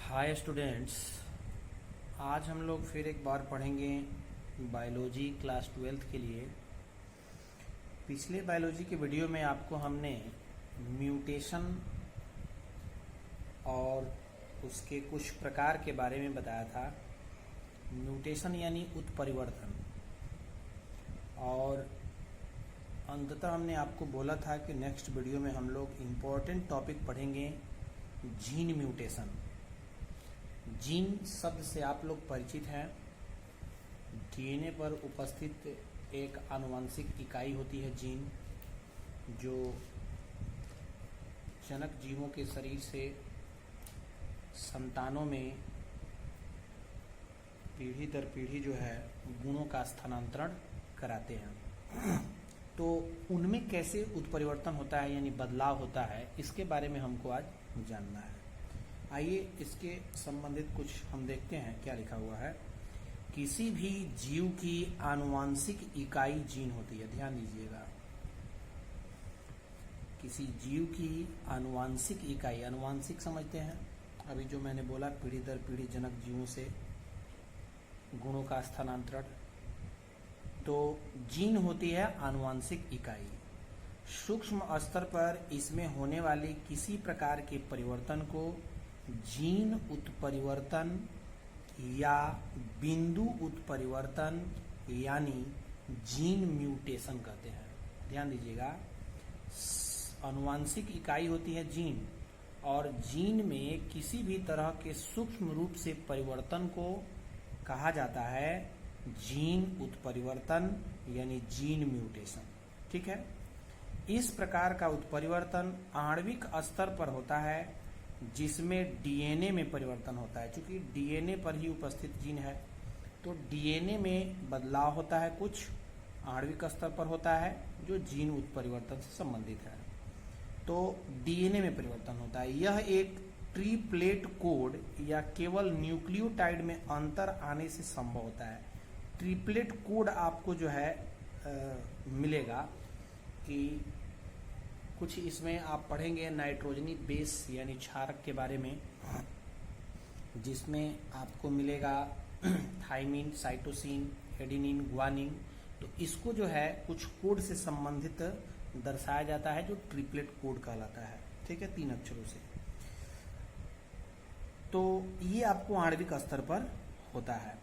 Hi students, आज हम लोग फिर एक बार पढ़ेंगे बायोलॉजी क्लास 12th के लिए। पिछले बायोलॉजी के वीडियो में आपको हमने म्यूटेशन और उसके कुछ प्रकार के बारे में बताया था। म्यूटेशन यानी उत्परिवर्तन, और अंततः हमने आपको बोला था कि नेक्स्ट वीडियो में हम लोग इम्पोर्टेंट टॉपिक पढ़ेंगे जीन म्यूटेशन। जीन शब्द से आप लोग परिचित हैं। डीएनए पर उपस्थित एक आनुवंशिक इकाई होती है जीन, जो जनक जीवों के शरीर से संतानों में पीढ़ी दर पीढ़ी जो है गुणों का स्थानांतरण कराते हैं। तो उनमें कैसे उत्परिवर्तन होता है यानी बदलाव होता है, इसके बारे में हमको आज जानना है। आइए इसके संबंधित कुछ हम देखते हैं क्या लिखा हुआ है। किसी भी जीव की आनुवंशिक इकाई जीन होती है। ध्यान दीजिएगा, किसी जीव की आनुवंशिक इकाई, आनुवंशिक समझते हैं अभी जो मैंने बोला, पीढ़ी दर पीढ़ी जनक जीवों से गुणों का स्थानांतरण। तो जीन होती है आनुवंशिक इकाई। सूक्ष्म स्तर पर इसमें होने वाली किसी प्रकार के परिवर्तन को जीन उत्परिवर्तन या बिंदु उत्परिवर्तन यानी जीन म्यूटेशन कहते हैं। ध्यान दीजिएगा, आनुवंशिक इकाई होती है जीन, और जीन में किसी भी तरह के सूक्ष्म रूप से परिवर्तन को कहा जाता है जीन उत्परिवर्तन यानी जीन म्यूटेशन। ठीक है, इस प्रकार का उत्परिवर्तन आणविक स्तर पर होता है, जिसमें डीएनए में परिवर्तन होता है। क्योंकि डीएनए पर ही उपस्थित जीन है, तो डीएनए में बदलाव होता है, कुछ आणविक स्तर पर होता है जो जीन उत्परिवर्तन से संबंधित है। तो डीएनए में परिवर्तन होता है। यह एक ट्रिप्लेट कोड या केवल न्यूक्लियोटाइड में अंतर आने से संभव होता है। ट्रिप्लेट कोड आपको जो है मिलेगा कि कुछ इसमें आप पढ़ेंगे नाइट्रोजनी बेस यानी क्षारक के बारे में, जिसमें आपको मिलेगा थाइमिन, साइटोसिन, एडेनिन, ग्वानिन। तो इसको जो है कुछ कोड से संबंधित दर्शाया जाता है जो ट्रिपलेट कोड कहलाता है। ठीक है, 3 अक्षरों से। तो ये आपको आणविक स्तर पर होता है।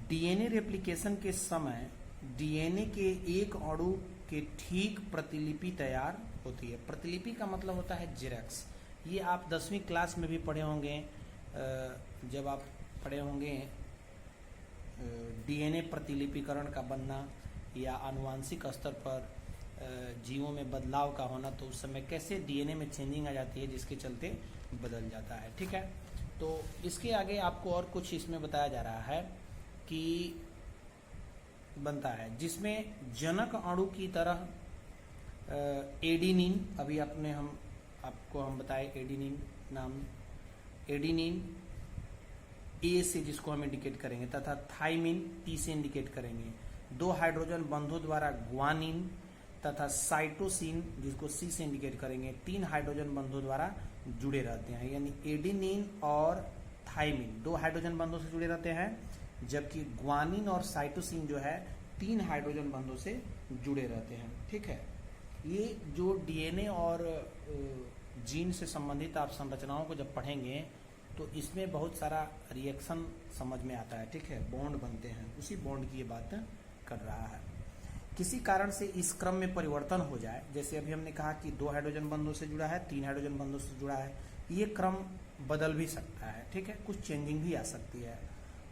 डीएनए रेप्लिकेशन के समय डीएनए के एक अणु के ठीक प्रतिलिपि तैयार होती है। प्रतिलिपि का मतलब होता है जेरॉक्स। ये आप 10वीं क्लास में भी पढ़े होंगे, जब आप पढ़े होंगे डीएनए प्रतिलिपिकरण का बनना या आनुवंशिक स्तर पर जीवों में बदलाव का होना, तो उस समय कैसे डीएनए में चेंजिंग आ जाती है जिसके चलते बदल जाता है। ठीक है, तो इसके आगे आपको और कुछ इसमें बताया जा रहा है कि बनता है जिसमें जनक अणु की तरह एडेनिन, अभी हम बताए एडेनिन नाम, एडेनिन ए से जिसको हम इंडिकेट करेंगे, तथा थाइमिन टी से इंडिकेट करेंगे। 2 हाइड्रोजन बंधों द्वारा ग्वानिन तथा साइटोसिन जिसको सी से इंडिकेट करेंगे 3 हाइड्रोजन बंधों द्वारा जुड़े रहते हैं। यानी एडेनिन और थाइमिन 2 हाइड्रोजन बंधों से जुड़े रहते हैं, जबकि ग्वानिन और साइटोसिन जो है 3 हाइड्रोजन बंधों से जुड़े रहते हैं। ठीक है, ये जो डीएनए और जीन से संबंधित आप संरचनाओं को जब पढ़ेंगे तो इसमें बहुत सारा रिएक्शन समझ में आता है। ठीक है, बॉन्ड बनते हैं, उसी बॉन्ड की ये बात कर रहा है। किसी कारण से इस क्रम में परिवर्तन हो जाए, जैसे अभी हमने कहा कि 2 हाइड्रोजन बंधों से जुड़ा है, 3 हाइड्रोजन बंधों से जुड़ा है, ये क्रम बदल भी सकता है। ठीक है, कुछ चेंजिंग भी आ सकती है।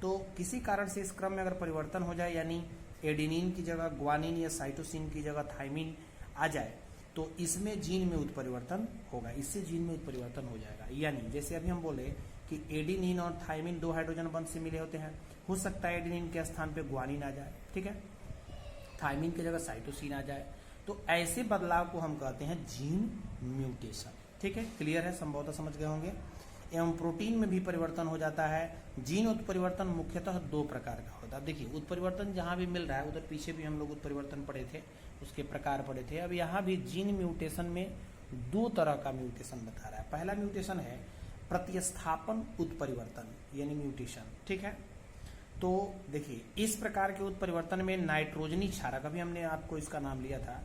तो किसी कारण से इस क्रम में अगर परिवर्तन हो जाए, यानी एडेनिन की जगह ग्वानिन या साइटोसिन की जगह थाइमिन आ जाए, तो इसमें जीन में उत्परिवर्तन होगा, इससे जीन में उत्परिवर्तन हो जाएगा। यानी जैसे अभी हम बोले कि एडेनिन और थाइमिन 2 हाइड्रोजन बंध से मिले होते हैं, हो सकता है एडेनिन के स्थान पे ग्वानिन आ जाए, ठीक है, थाइमिन की जगह साइटोसिन आ जाए। तो ऐसे बदलाव को हम कहते हैं जीन म्यूटेशन। ठीक है, क्लियर है, संभवतः समझ गए होंगे। एवं प्रोटीन में भी परिवर्तन हो जाता है। जीन उत्परिवर्तन मुख्यतः 2 प्रकार का होता है। देखिए, उत्परिवर्तन जहां भी मिल रहा है, उधर पीछे भी हम लोग उत्परिवर्तन पढ़े थे, उसके प्रकार पढ़े थे। अब यहाँ भी जीन म्यूटेशन में 2 तरह का म्यूटेशन बता रहा है। पहला म्यूटेशन है प्रतिस्थापन उत्परिवर्तन यानी म्यूटेशन, ठीक है। तो देखिए इस प्रकार के उत्परिवर्तन में नाइट्रोजनी क्षारक, अभी हमने आपको इसका नाम लिया था,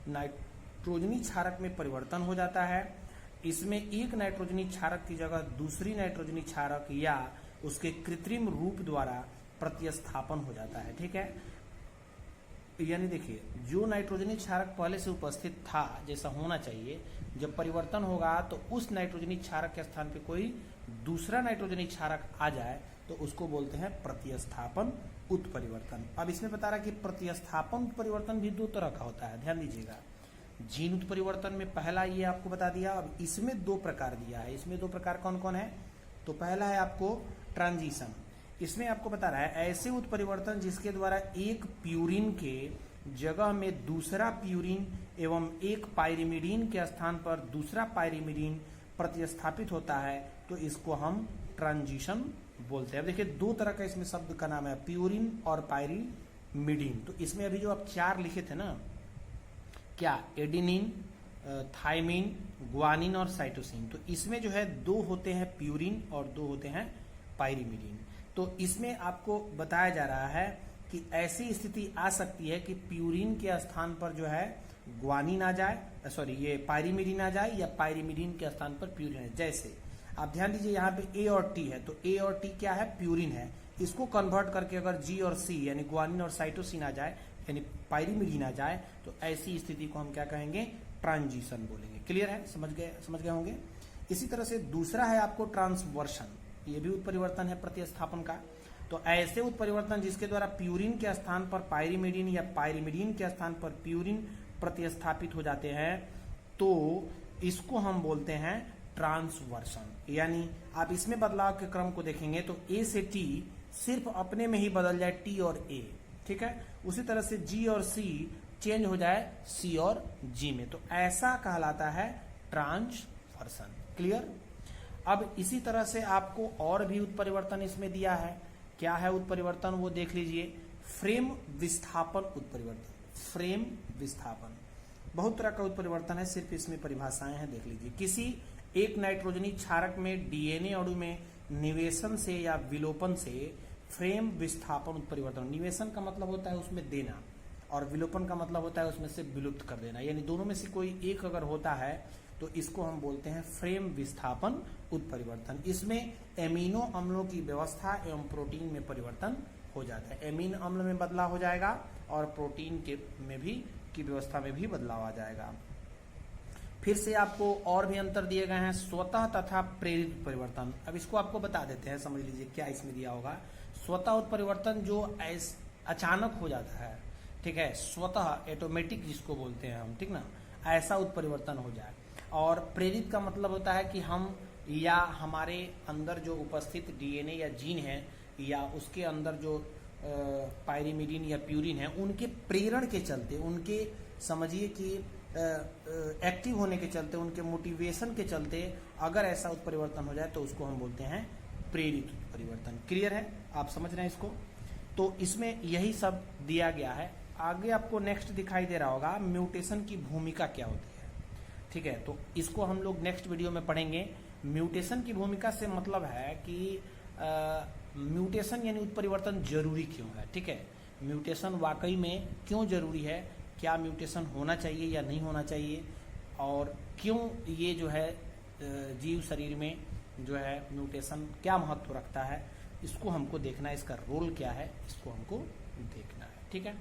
नाइट्रोजनी क्षारक में परिवर्तन हो जाता है। इसमें एक नाइट्रोजनी क्षारक की जगह दूसरी नाइट्रोजनी क्षारक या उसके कृत्रिम रूप द्वारा प्रतिस्थापन हो जाता है, ठीक है। यानी देखिए जो नाइट्रोजनी क्षारक पहले से उपस्थित था जैसा होना चाहिए, जब परिवर्तन होगा तो उस नाइट्रोजनी क्षारक के स्थान पे कोई दूसरा नाइट्रोजनी क्षारक आ जाए तो उसको बोलते हैं प्रतिस्थापन उत्परिवर्तन। अब इसमें बता रहा कि प्रतिस्थापन उत्परिवर्तन भी दो तरह का होता है, ध्यान दीजिएगा। जीन उत्परिवर्तन में पहला ये आपको बता दिया, अब इसमें दो प्रकार दिया है। इसमें दो प्रकार कौन कौन है? तो पहला है आपको ट्रांजिशन। इसमें आपको बता रहा है ऐसे उत्परिवर्तन जिसके द्वारा एक प्यूरिन के जगह में दूसरा प्यूरिन एवं एक पायरिमिडीन के स्थान पर दूसरा पायरिमिडीन प्रतिस्थापित होता है, तो इसको हम ट्रांजिशन बोलते हैं। अब देखिए दो तरह का इसमें शब्द का नाम है, प्यूरिन और पायरिमिडीन। तो इसमें अभी जो आप चार लिखे थे ना, क्या एडेनिन, थाइमिन, ग्वानिन और साइटोसिन, तो इसमें जो है दो होते हैं प्यूरिन और दो होते हैं पायरिमिडीन। तो इसमें आपको बताया जा रहा है कि ऐसी स्थिति आ सकती है कि प्यूरिन के स्थान पर जो है ग्वानिन आ जाए, ये पायरिमिडीन आ जाए, या पायरिमिडीन के स्थान पर प्यूरिन है। जैसे आप ध्यान दीजिए यहाँ पे ए और टी है, तो ए और टी क्या है? प्यूरिन है। इसको कन्वर्ट करके अगर जी और सी यानी ग्वानिन और साइटोसिन आ जाए यानी पायरिमिडीन आ जाए, तो ऐसी स्थिति को हम क्या कहेंगे? ट्रांजिशन बोलेंगे। क्लियर है? समझ गए होंगे। इसी तरह से दूसरा है आपको ट्रांसवर्शन, ये भी उत्परिवर्तन है प्रतिस्थापन का। तो ऐसे उत्परिवर्तन जिसके द्वारा प्यूरिन के स्थान पर पायरिमिडीन या पायरिमिडीन के स्थान पर प्यूरिन प्रतिस्थापित हो जाते हैं, तो इसको हम बोलते हैं ट्रांसवर्शन। यानी आप इसमें बदलाव के क्रम को देखेंगे तो ए से टी सिर्फ अपने में ही बदल जाए, टी और ए, ठीक है। उसी तरह से जी और सी चेंज हो जाए सी और जी में, तो ऐसा कहलाता है ट्रांसवर्शन। क्लियर? अब इसी तरह से आपको और भी उत्परिवर्तन इसमें दिया है। क्या है उत्परिवर्तन? वो देख लीजिए। फ्रेम विस्थापन उत्परिवर्तन। फ्रेम विस्थापन बहुत तरह का उत्परिवर्तन है, सिर्फ इसमें परिभाषाएं हैं, देख लीजिए। किसी एक नाइट्रोजनी क्षारक में डीएनए अणु में निवेशन से या विलोपन से फ्रेम विस्थापन उत्परिवर्तन। निवेशन का मतलब होता है उसमें देना, और विलोपन का मतलब होता है उसमें से विलुप्त कर देना, यानी दोनों में से कोई एक अगर होता है तो इसको हम बोलते हैं फ्रेम विस्थापन उत्परिवर्तन। इसमें एमिनो अम्लों की व्यवस्था एवं प्रोटीन में परिवर्तन हो जाता है। एमिनो अम्ल में बदलाव हो जाएगा और प्रोटीन के में भी की व्यवस्था में भी बदलाव आ जाएगा। फिर से आपको और भी अंतर दिए गए हैं, स्वतः तथा प्रेरित परिवर्तन। अब इसको आपको बता देते हैं, समझ लीजिए क्या इसमें दिया होगा। स्वतः उत्परिवर्तन जो अचानक हो जाता है, ठीक है, स्वतः ऑटोमेटिक जिसको बोलते हैं हम, ठीक ना, ऐसा उत्परिवर्तन हो जाए। और प्रेरित का मतलब होता है कि हम या हमारे अंदर जो उपस्थित डीएनए या जीन है या उसके अंदर जो पायरिमिडीन या प्यूरिन है, उनके प्रेरण के चलते, उनके समझिए कि एक्टिव होने के चलते, उनके मोटिवेशन के चलते अगर ऐसा उत्परिवर्तन हो जाए तो उसको हम बोलते हैं प्रेरित उत्परिवर्तन। क्लियर है? आप समझ रहे हैं इसको? तो इसमें यही सब दिया गया है। आगे आपको नेक्स्ट दिखाई दे रहा होगा म्यूटेशन की भूमिका क्या होती है, ठीक है। तो इसको हम लोग नेक्स्ट वीडियो में पढ़ेंगे। म्यूटेशन की भूमिका से मतलब है कि म्यूटेशन यानी उत्परिवर्तन जरूरी क्यों है, ठीक है। म्यूटेशन वाकई में क्यों जरूरी है, क्या म्यूटेशन होना चाहिए या नहीं होना चाहिए, और क्यों ये जो है जीव शरीर में जो है म्यूटेशन क्या महत्व रखता है, इसको हमको देखना है। इसका रोल क्या है, इसको हमको देखना है, ठीक है।